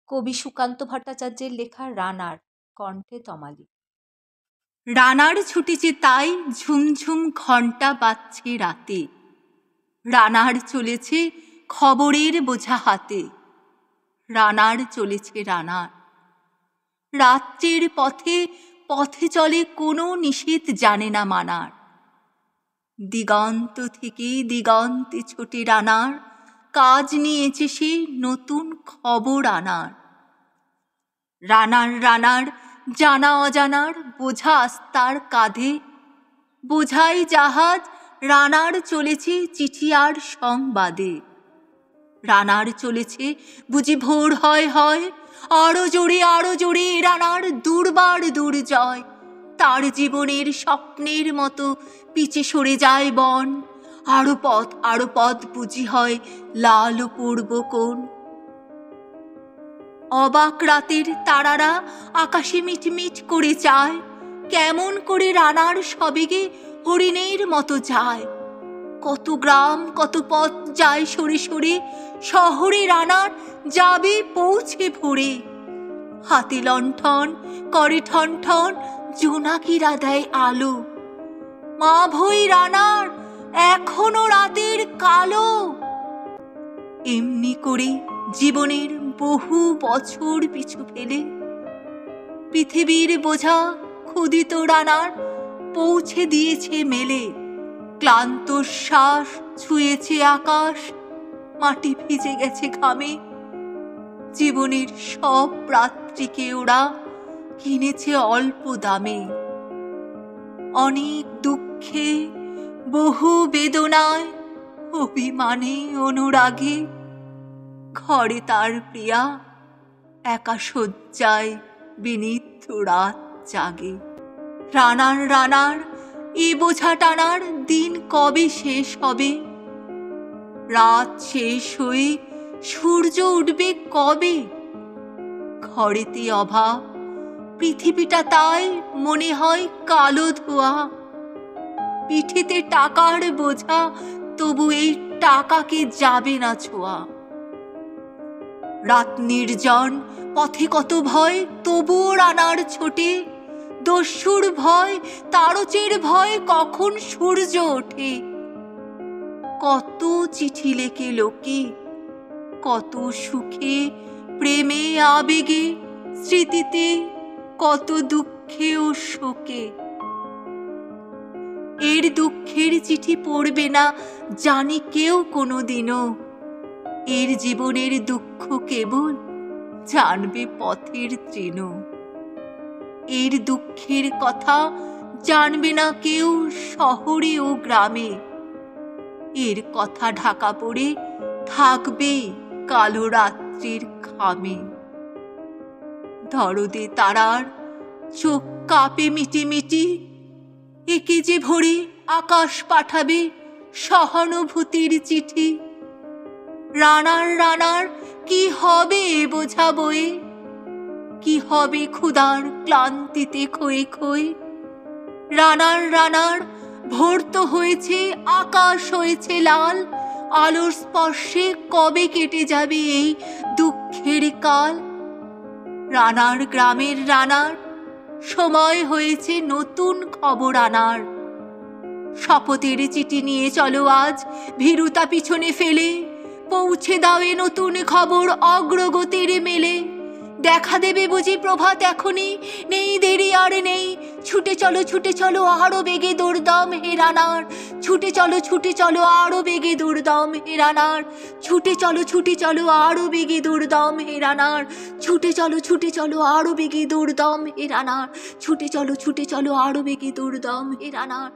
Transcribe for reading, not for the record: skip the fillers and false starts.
কবি সুকান্ত ভট্টাচার্যের লেখা রানার, কণ্ঠে তমালি। রানার ছুটেছে তাই ঝুমঝুম ঘণ্টা বাজছে রাতে, রানার চলেছে খবরের বোঝা হাতে, রানার চলেছে রানার। রাত্রির পথে পথে চলে কোনো নিষেধ জানে না মানার, দিগন্ত থেকে দিগন্তে ছোটে রানার, কাজ নিয়েছে সে নতুন খবর আনার। রানার রানার জানা অজানার বোঝা আস্তার কাঁধে, বোঝাই জাহাজ রানার চলেছে চিঠি আর সংবাদে। রানার চলেছে বুঝি ভোর হয় হয়, আরো জোরে রানার দুর্বার দুর্জয়। তার জীবনের স্বপ্নের মতো পিছে সরে যায় বন, আরো পথ বুঝি হয় লাল পূর্ব কোণ। অবাক রাতের তারারা আকাশে মিটমিট করে চায়, কেমন করে রানার সবেগে হরিণের মতো যায়। কত গ্রাম কত পথ যায় সরে সরে, শহরে রানার যাবে পৌঁছে ভোরে। হাতে লণ্ঠন করে ঠন ঠন, জোনাকিরা দেয় আলো, মা ভই রানার এখনো রাতের কালো। এমনি করে জীবনের বহু বছর পিছু ফেলে, পৃথিবীর বোঝা ক্ষুদিত রানার পৌঁছে দিয়েছে মেলে। ক্লান্ত শ্বাস ছুঁয়েছে আকাশ, মাটি ভিজে গেছে ঘামে। জীবনের সব রাত্রিকে ওরা কিনেছে অল্প দামে। অনেক দুঃখে বহু বেদনায় অভিমানে অনুরাগে, ঘরে তার প্রিয়া একা শয্যায় বিনিদ্র রাত জাগে। রানার রানার এ বোঝা টানার দিন কবে শেষ হবে? রাত শেষ হয়ে সূর্য উঠবে কবে? ঘরেতে অভাব, পৃথিবীটা তাই মনে হয় কালো ধোয়া। পিঠেতে টাকার বোঝা, তবু এই টাকাকে যাবে না ছোঁয়া। রাত নির্জন, পথে কত ভয়, তবুও রানার ছোটে। দস্যুর ভয়, তারচের ভয়, কখন সূর্য ওঠে। কত চিঠি লেখে লোকে, কত সুখে প্রেমে আবেগে, স্মৃতিতে কত দুঃখে ও শোকে। এর দুঃখের চিঠি পড়বে না জানি কেউ কোনোদিনও, এর জীবনের দুঃখ কেবল জানবে পথের তৃণ। এর দুঃখের কথা জানবে না কেউ শহরে ও গ্রামে, এর কথা ঢাকা পড়ে থাকবে কালো রাত্রির খামে। দরদে তারার চোখ কাঁপে মিটিমিটি, একে যে ভরে আকাশ পাঠাবে সহানুভূতির চিঠি। রানার রানার কি হবে এ বোঝা বয়ে, কি হবে ক্ষুধার ক্লান্তিতে ক্ষয়ে ক্ষয়ে। রানার রানার ভোর তো হয়েছে, আকাশ হয়েছে লাল, আলোর স্পর্শে কবে কেটে যাবে এই দুঃখের কাল। রানার গ্রামের রানার সময় হয়েছে নতুন খবর আনার। শপথের চিঠি নিয়ে চলো আজ ভীরুতা পিছনে ফেলে, পৌঁছে দাও এ নতুন খবর অগ্রগতির মেলে। দেখা দেবে বুঝি প্রভাত এখনই, নেই দেরি আর নেই। ছুটে চলো আরো বেগে দৌড়দম হে রানার, ছুটে চলো আরো বেগে দৌড়দম হে রানার। ছুটে চলো আরো বেগে দৌড়দম হে রানার, ছুটে চলো আরো বেগে দৌড়দম হে রানার। ছুটে চলো আরো বেগে দৌড়দম হে রানার।